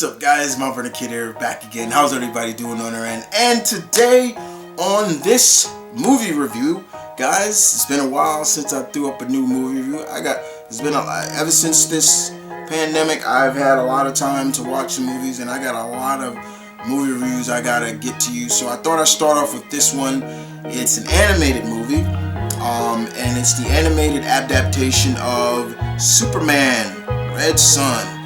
What's up, guys? My brother Kid here, back again. How's everybody doing on their end? And today on this movie review, guys, it's been a while since I threw up a new movie review. Ever since this pandemic, I've had a lot of time to watch the movies, and I got a lot of movie reviews I gotta get to you. So I thought I'd start off with this one. It's an animated movie, and it's the animated adaptation of Superman, Red Son.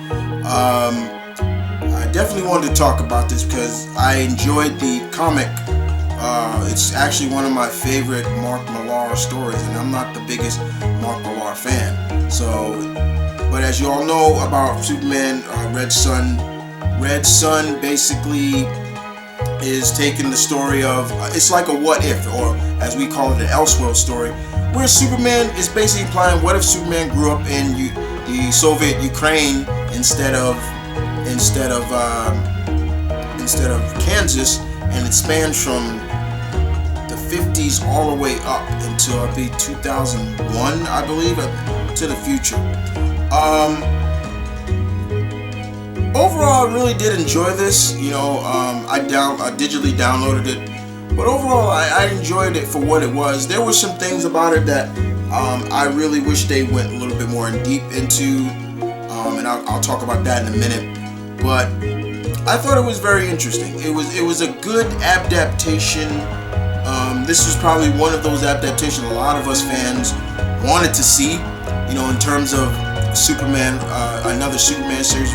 I definitely wanted to talk about this because I enjoyed the comic. It's actually one of my favorite Mark Millar stories, and I'm not the biggest Mark Millar fan. But as you all know about Superman, Red Son basically is taking the story of, it's like a what if, or as we call it, an Elseworld story, where Superman is basically implying what if Superman grew up in the Soviet Ukraine instead of Kansas, and it spans from the 50s all the way up until I think 2001, I believe, to the future. Overall, I really did enjoy this. I digitally downloaded it, but overall, I enjoyed it for what it was. There were some things about it that I really wish they went a little bit more in deep into, and I'll talk about that in a minute. But I thought it was very interesting. It was a good adaptation. This was probably one of those adaptations a lot of us fans wanted to see. In terms of Superman, another Superman series.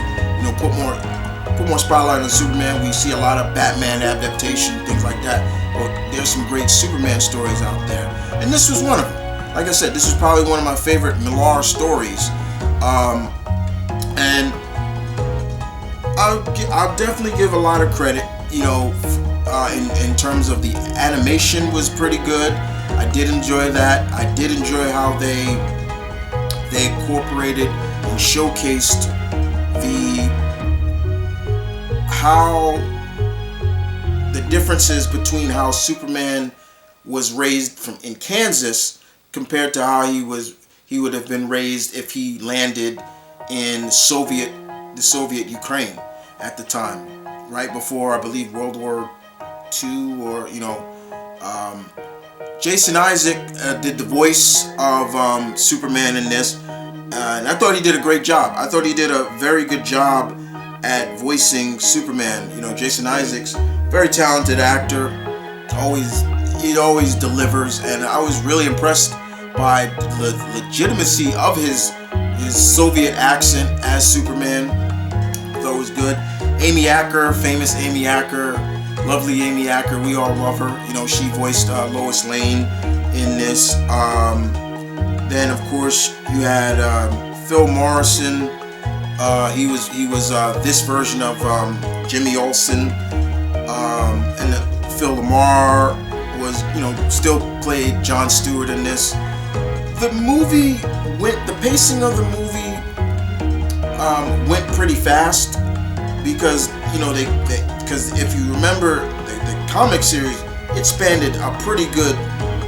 Put more spotlight on Superman. We see a lot of Batman adaptation, things like that. But there's some great Superman stories out there, and this was one of them. Like I said, this was probably one of my favorite Millar stories, and I'll definitely give a lot of credit. In terms of the animation was pretty good. I did enjoy that. I did enjoy how they incorporated and showcased the differences between how Superman was raised in Kansas compared to how he would have been raised if he landed in the Soviet Ukraine at the time, right before, I believe, World War II, or Jason Isaac did the voice of Superman in this, and I thought he did a great job. I thought he did a very good job at voicing Superman. Jason Isaacs, very talented actor, he always delivers, and I was really impressed by the legitimacy of his Soviet accent as Superman. I thought it was good. Amy Acker, famous Amy Acker, lovely Amy Acker, we all love her. She voiced Lois Lane in this. Then of course you had Phil Morrison. He was this version of Jimmy Olsen, and Phil Lamar was still played Jon Stewart in this. The pacing of the movie went pretty fast because because if you remember the comic series, it spanned a pretty good.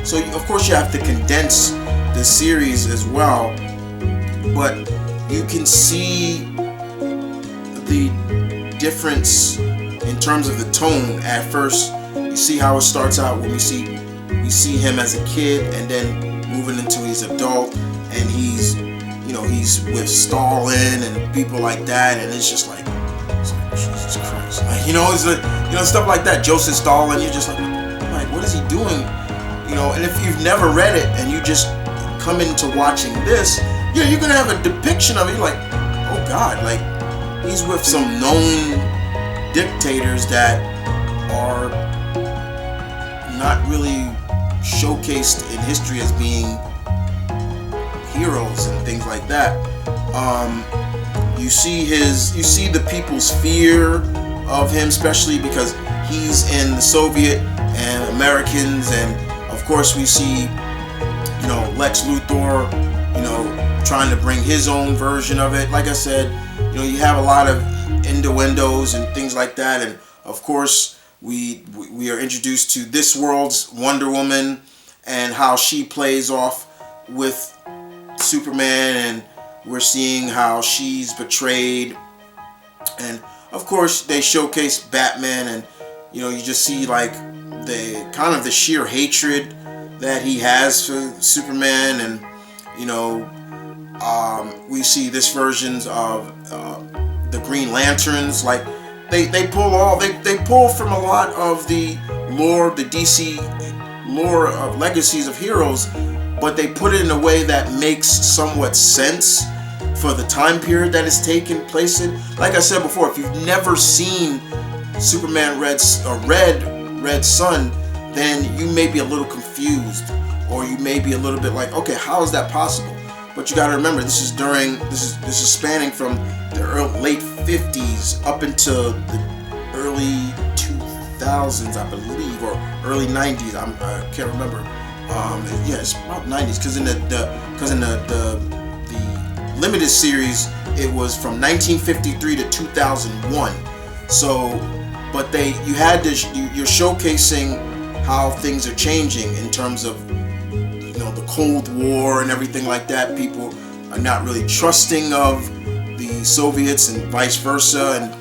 So of course you have to condense the series as well, but you can see the difference in terms of the tone. At first, you see how it starts out when we see him as a kid, and then moving into his adult, and he's with Stalin and people like that, and it's just like Jesus Christ, it's stuff like that. Joseph Stalin, you're just like what is he doing? And if you've never read it and you just come into watching this, you're gonna have a depiction of it. You're like, oh God, like he's with some known dictators that are not really showcased in history as being heroes and things like that. You see the people's fear of him, especially because he's in the Soviet and Americans, and of course we see Lex Luthor trying to bring his own version of it. Like I said, you have a lot of innuendos and things like that, and of course we are introduced to this world's Wonder Woman and how she plays off with Superman, and we're seeing how she's betrayed, and of course, they showcase Batman, and you just see like the kind of the sheer hatred that he has for Superman, and you know, we see this versions of the Green Lanterns. Like they pull from a lot of the lore, the DC lore of legacies of heroes, but they put it in a way that makes somewhat sense for the time period that it's taken place in. Like I said before, if you've never seen Superman Red Sun, then you may be a little confused, or you may be a little bit like, okay, how is that possible? But you got to remember, this is spanning from the late 50s up until the early 2000s, I believe, or early 90s. I can't remember. Yeah, it's about 90s, because in the limited series, it was from 1953 to 2001. So, but you're showcasing how things are changing in terms of the Cold War and everything like that. People are not really trusting of the Soviets and vice versa, and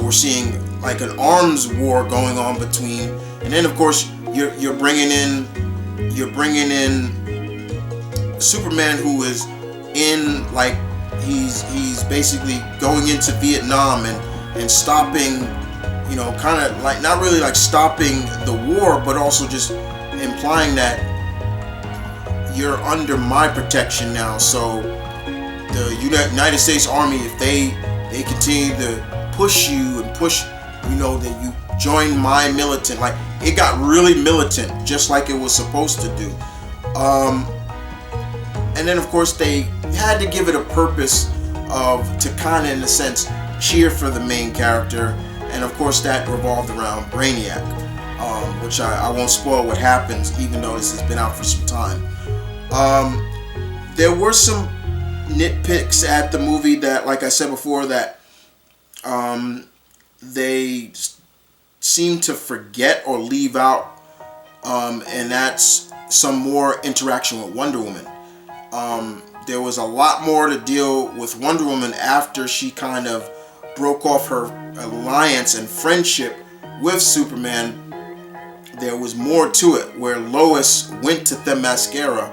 we're seeing like an arms war going on between. And then of course you're bringing in Superman, who is in, like, he's basically going into Vietnam and stopping, kind of like, not really like stopping the war, but also just implying that you're under my protection now. So the United States Army, if they continue to push you and push, that you join my militant, like, it got really militant, just like it was supposed to do. And then of course they had to give it a purpose to kind of, in a sense, cheer for the main character, and of course that revolved around Brainiac, which I won't spoil what happens, even though this has been out for some time. There were some nitpicks at the movie that, like I said before, that they seem to forget or leave out, and that's some more interaction with Wonder Woman. There was a lot more to deal with Wonder Woman after she kind of broke off her alliance and friendship with Superman. There was more to it, where Lois went to Themyscira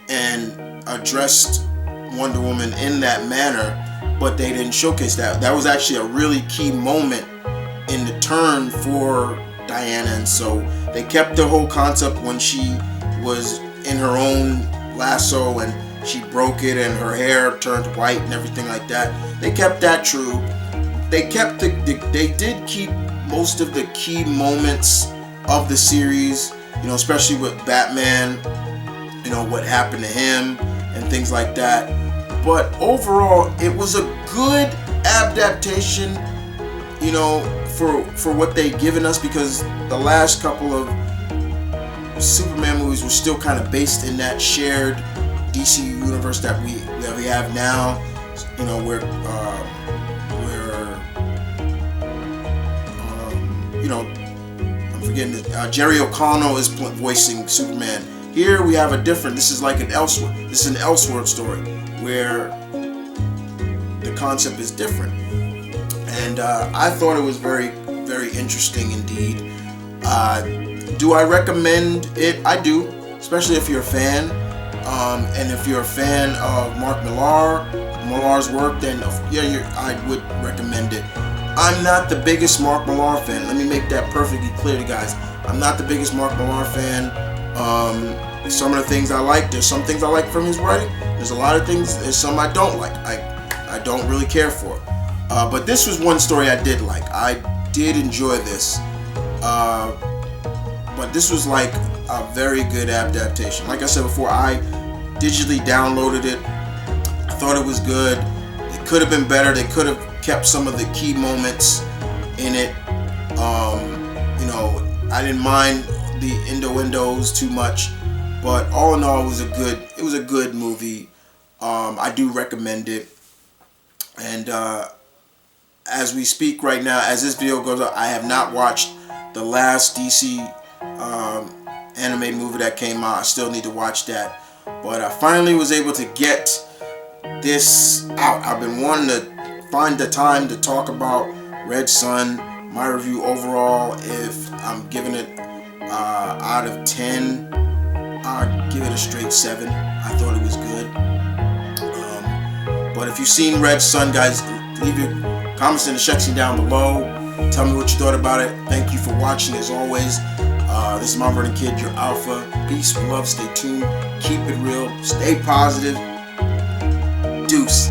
and addressed Wonder Woman in that manner, but they didn't showcase that. That was actually a really key moment in the turn for Diana, and so they kept the whole concept when she was in her own lasso and she broke it and her hair turned white and everything like that. They kept that true. They did keep most of the key moments of the series, especially with Batman, what happened to him and things like that. But overall, it was a good adaptation, for what they've given us, because the last couple of Superman movies were still kind of based in that shared DC universe that we have now, where I'm forgetting it. Jerry O'Connell is voicing Superman. Here we have this is like an Elseworld story where the concept is different, and I thought it was very, very interesting indeed. Do I recommend it? I do, especially if you're a fan. And if you're a fan of Mark Millar's work, then I would recommend it. I'm not the biggest Mark Millar fan. Let me make that perfectly clear to you guys. I'm not the biggest Mark Millar fan. Some of the things I like, there's some things I like from his writing. There's a lot of things, there's some I don't like. I don't really care for. But this was one story I did like. I did enjoy this. But this was like a very good adaptation. Like I said before, I digitally downloaded it. I thought it was good. It could have been better. They could have kept some of the key moments in it. I didn't mind the innuendos too much, but all in all, it was a good movie. I do recommend it. And as we speak right now, as this video goes up, I have not watched the last DC animated movie that came out. I still need to watch that, but I finally was able to get this out. I've been wanting to find the time to talk about Red Sun, my review overall, if I'm giving it out of 10, I'd give it a straight 7. I thought it was good. But if you've seen Red Sun, guys, leave your comments in the section down below. Tell me what you thought about it. Thank you for watching as always. This is Mount Vernon Kid, your alpha. Peace, love, stay tuned, keep it real, stay positive. Deuce.